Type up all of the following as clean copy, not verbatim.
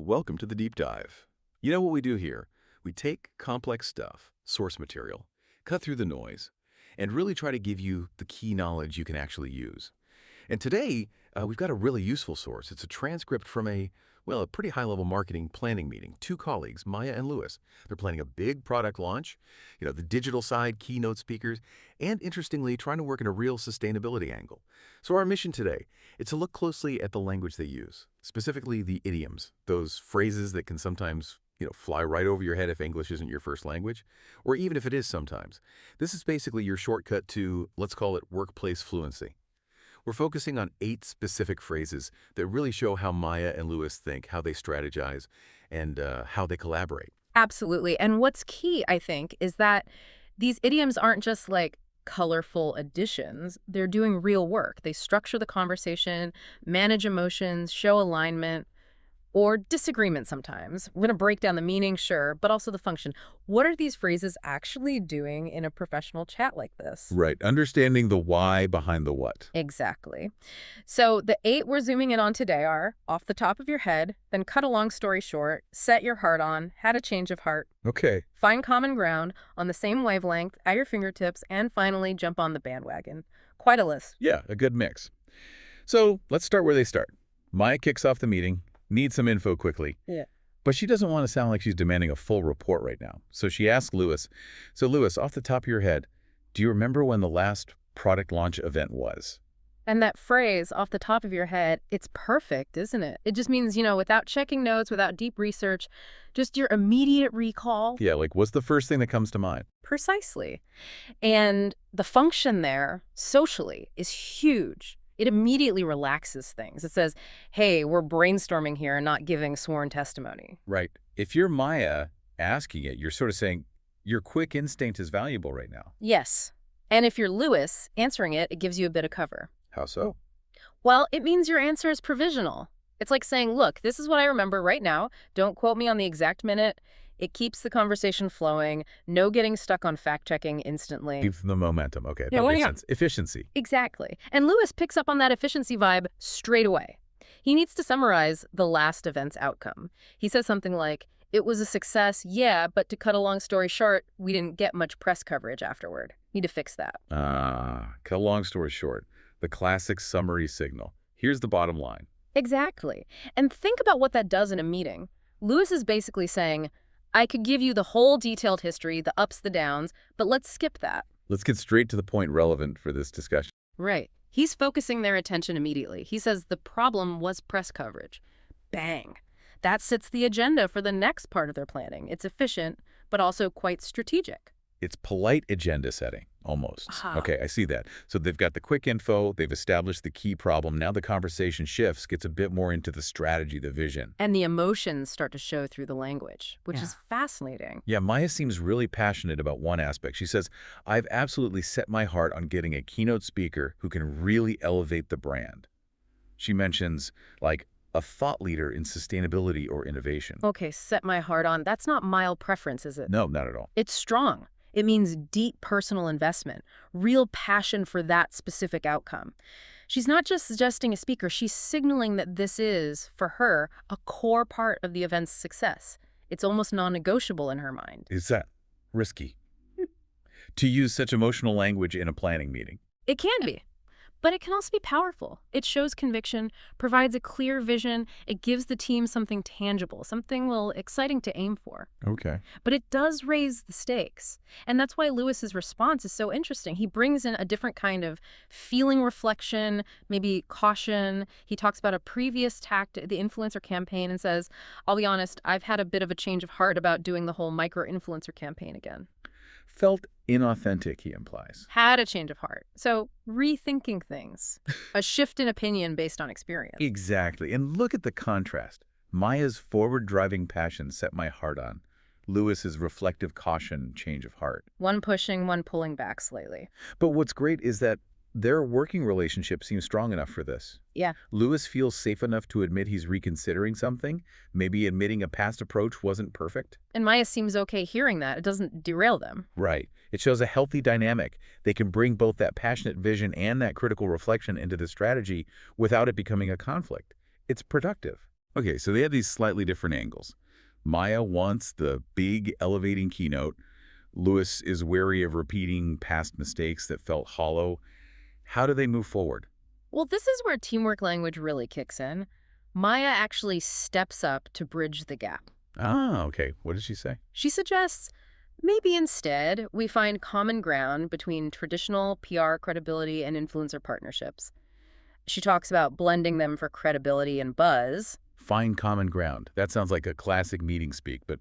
Welcome to the deep dive. You know what we do here? We take complex stuff, source material, cut through the noise, and really try to give you the key knowledge you can actually use. And today, we've got a really useful source. It's a transcript from a pretty high-level marketing planning meeting. Two colleagues, Maya and Lewis. They're planning a big product launch, the digital side, keynote speakers, and interestingly, trying to work in a real sustainability angle. So our mission today is to look closely at the language they use, specifically the idioms, those phrases that can sometimes fly right over your head if English isn't your first language, or even if it is sometimes. This is basically your shortcut to, let's call it, workplace fluency. We're focusing on 8 specific phrases that really show how Maya and Lewis think, how they strategize, and how they collaborate. Absolutely. And what's key, I think, is that these idioms aren't just like colorful additions. They're doing real work. They structure the conversation, manage emotions, show alignment, or disagreement sometimes. We're going to break down the meaning, sure, but also the function. What are these phrases actually doing in a professional chat like this? Right. Understanding the why behind the what. Exactly. So the 8 we're zooming in on today are off the top of your head, then cut a long story short, set your heart on, had a change of heart, Okay. find common ground on the same wavelength at your fingertips, and finally jump on the bandwagon. Quite a list. Yeah, a good mix. So let's start where they start. Maya kicks off the meeting, needs some info quickly. Yeah. But she doesn't want to sound like she's demanding a full report right now. So she asks Lewis, so Lewis, off the top of your head, do you remember when the last product launch event was? And that phrase, off the top of your head, it's perfect, isn't it? It just means, without checking notes, without deep research, just your immediate recall. Yeah, like what's the first thing that comes to mind? Precisely. And the function there, socially, is huge. It immediately relaxes things. It says, hey, we're brainstorming here and not giving sworn testimony. Right. If you're Maya asking it, you're sort of saying your quick instinct is valuable right now. Yes. And if you're Lewis answering it, it gives you a bit of cover. How so? Well, it means your answer is provisional. It's like saying, look, this is what I remember right now. Don't quote me on the exact minute. It keeps the conversation flowing. No getting stuck on fact-checking instantly. Keep the momentum. Okay, Yeah, that well, makes yeah. sense. Efficiency. Exactly. And Lewis picks up on that efficiency vibe straight away. He needs to summarize the last event's outcome. He says something like, it was a success, yeah, but to cut a long story short, we didn't get much press coverage afterward. Need to fix that. Cut a long story short. The classic summary signal. Here's the bottom line. Exactly. And think about what that does in a meeting. Lewis is basically saying, I could give you the whole detailed history, the ups, the downs, but let's skip that. Let's get straight to the point relevant for this discussion. Right. He's focusing their attention immediately. He says the problem was press coverage. Bang. That sets the agenda for the next part of their planning. It's efficient, but also quite strategic. It's polite agenda setting, almost. Aha. Okay, I see that. So they've got the quick info, they've established the key problem. Now the conversation shifts, gets a bit more into the strategy, the vision. And the emotions start to show through the language, which Yeah. is fascinating. Yeah, Maya seems really passionate about one aspect. She says, I've absolutely set my heart on getting a keynote speaker who can really elevate the brand. She mentions, like, a thought leader in sustainability or innovation. Okay, set my heart on. That's not mild preference, is it? No, not at all. It's strong. It means deep personal investment, real passion for that specific outcome. She's not just suggesting a speaker, she's signaling that this is, for her, a core part of the event's success. It's almost non-negotiable in her mind. Is that risky? To use such emotional language in a planning meeting? It can be, but it can also be powerful. It shows conviction, provides a clear vision, it gives the team something tangible, something, well, exciting to aim for. Okay. But it does raise the stakes. And that's why Lewis's response is so interesting. He brings in a different kind of feeling reflection, maybe caution. He talks about a previous tactic, the influencer campaign, and says, I'll be honest, I've had a bit of a change of heart about doing the whole micro-influencer campaign again. Felt inauthentic, he implies. Had a change of heart. So rethinking things, a shift in opinion based on experience. Exactly. And look at the contrast. Maya's forward-driving passion set my heart on. Lewis's reflective caution, change of heart. One pushing, one pulling back slightly. But what's great is that their working relationship seems strong enough for this. Yeah. Lewis feels safe enough to admit he's reconsidering something, maybe admitting a past approach wasn't perfect. And Maya seems okay hearing that. It doesn't derail them. Right. It shows a healthy dynamic. They can bring both that passionate vision and that critical reflection into the strategy without it becoming a conflict. It's productive. Okay, so they have these slightly different angles. Maya wants the big, elevating keynote. Lewis is wary of repeating past mistakes that felt hollow. How do they move forward? Well, this is where teamwork language really kicks in. Maya actually steps up to bridge the gap. Ah, okay. What did she say? She suggests maybe instead we find common ground between traditional PR credibility and influencer partnerships. She talks about blending them for credibility and buzz. Find common ground. That sounds like a classic meeting speak, but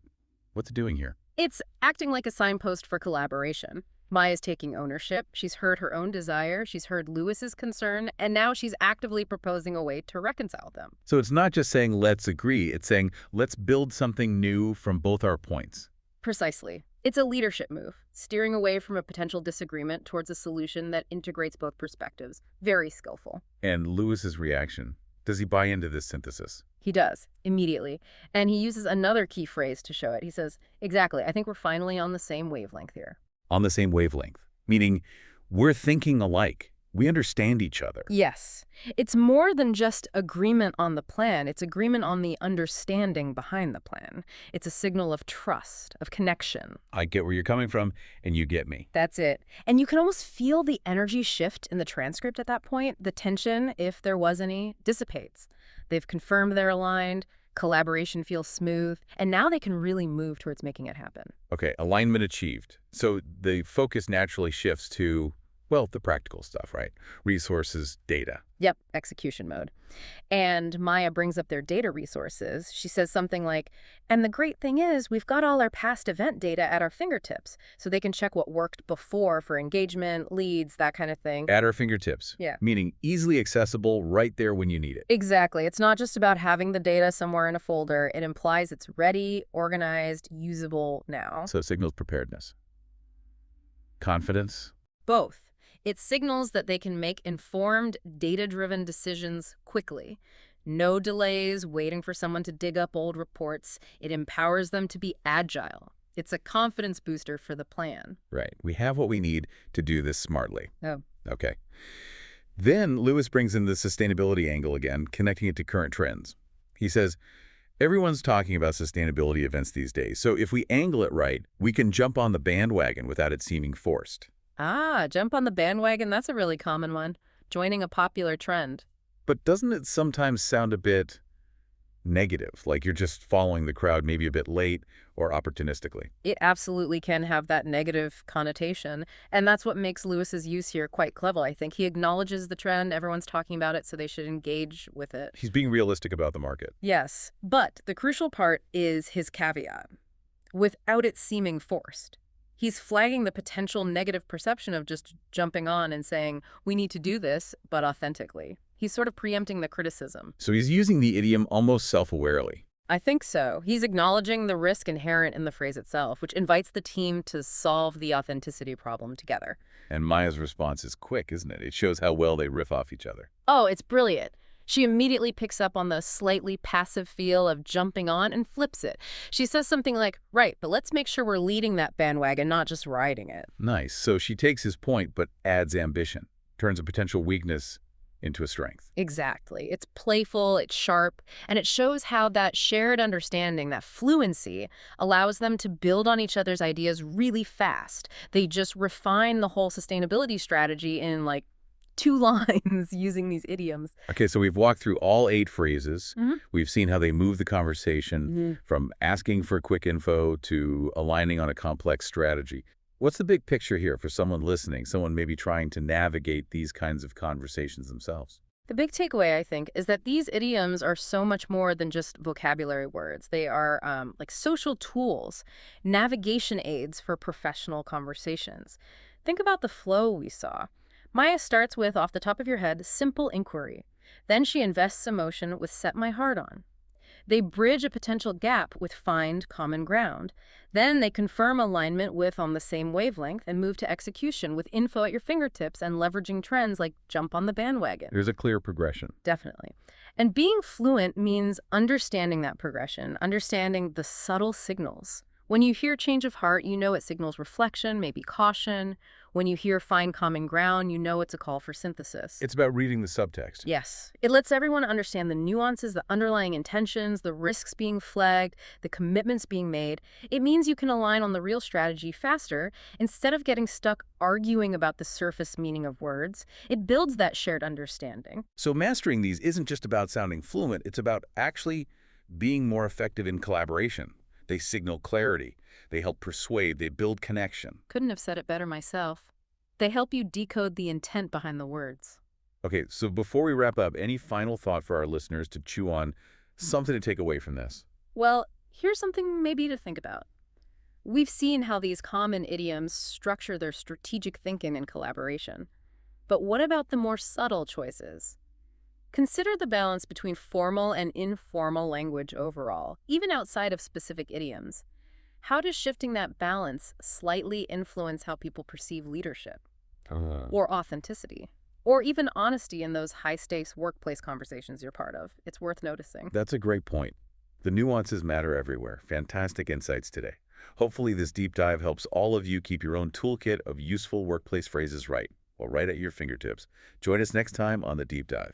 what's it doing here? It's acting like a signpost for collaboration. Maya's taking ownership. She's heard her own desire. She's heard Lewis's concern. And now she's actively proposing a way to reconcile them. So it's not just saying let's agree, it's saying let's build something new from both our points. Precisely. It's a leadership move, steering away from a potential disagreement towards a solution that integrates both perspectives. Very skillful. And Lewis's reaction. Does he buy into this synthesis? He does, immediately. And he uses another key phrase to show it. He says, exactly, I think we're finally on the same wavelength here. On the same wavelength, meaning we're thinking alike. We understand each other. Yes. It's more than just agreement on the plan. It's agreement on the understanding behind the plan. It's a signal of trust, of connection. I get where you're coming from, and you get me. That's it. And you can almost feel the energy shift in the transcript at that point. The tension, if there was any, dissipates. They've confirmed they're aligned. Collaboration feels smooth. And now they can really move towards making it happen. Okay, alignment achieved. So the focus naturally shifts to, well, the practical stuff, right? Resources, data. Yep, execution mode. And Maya brings up their data resources. She says something like, and the great thing is we've got all our past event data at our fingertips, so they can check what worked before for engagement, leads, that kind of thing. At our fingertips. Yeah. Meaning easily accessible right there when you need it. Exactly. It's not just about having the data somewhere in a folder. It implies it's ready, organized, usable now. So it signals preparedness. Confidence. Both. It signals that they can make informed, data-driven decisions quickly. No delays, waiting for someone to dig up old reports. It empowers them to be agile. It's a confidence booster for the plan. Right. We have what we need to do this smartly. Oh. Okay. Then Lewis brings in the sustainability angle again, connecting it to current trends. He says, everyone's talking about sustainability events these days, so if we angle it right, we can jump on the bandwagon without it seeming forced. Ah, jump on the bandwagon. That's a really common one. Joining a popular trend. But doesn't it sometimes sound a bit negative, like you're just following the crowd maybe a bit late or opportunistically? It absolutely can have that negative connotation. And that's what makes Lewis's use here quite clever, I think. He acknowledges the trend. Everyone's talking about it, so they should engage with it. He's being realistic about the market. Yes, but the crucial part is his caveat. Without it seeming forced. He's flagging the potential negative perception of just jumping on and saying, we need to do this, but authentically. He's sort of preempting the criticism. So he's using the idiom almost self-awarely. I think so. He's acknowledging the risk inherent in the phrase itself, which invites the team to solve the authenticity problem together. And Maya's response is quick, isn't it? It shows how well they riff off each other. Oh, it's brilliant. She immediately picks up on the slightly passive feel of jumping on and flips it. She says something like, right, but let's make sure we're leading that bandwagon, not just riding it. Nice. So she takes his point but adds ambition, turns a potential weakness into a strength. Exactly. It's playful, it's sharp, and it shows how that shared understanding, that fluency, allows them to build on each other's ideas really fast. They just refine the whole sustainability strategy in like 2 lines using these idioms. Okay, so we've walked through all 8 phrases. Mm-hmm. We've seen how they move the conversation from asking for quick info to aligning on a complex strategy. What's the big picture here for someone listening, someone maybe trying to navigate these kinds of conversations themselves? The big takeaway, I think, is that these idioms are so much more than just vocabulary words. They are like social tools, navigation aids for professional conversations. Think about the flow we saw. Maya starts with, off the top of your head, simple inquiry. Then she invests emotion with set my heart on. They bridge a potential gap with find common ground. Then they confirm alignment with on the same wavelength and move to execution with info at your fingertips and leveraging trends like jump on the bandwagon. There's a clear progression. Definitely. And being fluent means understanding that progression, understanding the subtle signals. When you hear change of heart, you know it signals reflection, maybe caution. When you hear find common ground, you know it's a call for synthesis. It's about reading the subtext. Yes. It lets everyone understand the nuances, the underlying intentions, the risks being flagged, the commitments being made. It means you can align on the real strategy faster instead of getting stuck arguing about the surface meaning of words. It builds that shared understanding. So mastering these isn't just about sounding fluent, it's about actually being more effective in collaboration. They signal clarity, they help persuade, they build connection. Couldn't have said it better myself. They help you decode the intent behind the words. Okay, so before we wrap up, any final thought for our listeners to chew on, something to take away from this? Well, here's something maybe to think about. We've seen how these common idioms structure their strategic thinking and collaboration. But what about the more subtle choices? Consider the balance between formal and informal language overall, even outside of specific idioms. How does shifting that balance slightly influence how people perceive leadership, or authenticity, or even honesty in those high-stakes workplace conversations you're part of? It's worth noticing. That's a great point. The nuances matter everywhere. Fantastic insights today. Hopefully this deep dive helps all of you keep your own toolkit of useful workplace phrases right at your fingertips. Join us next time on The Deep Dive.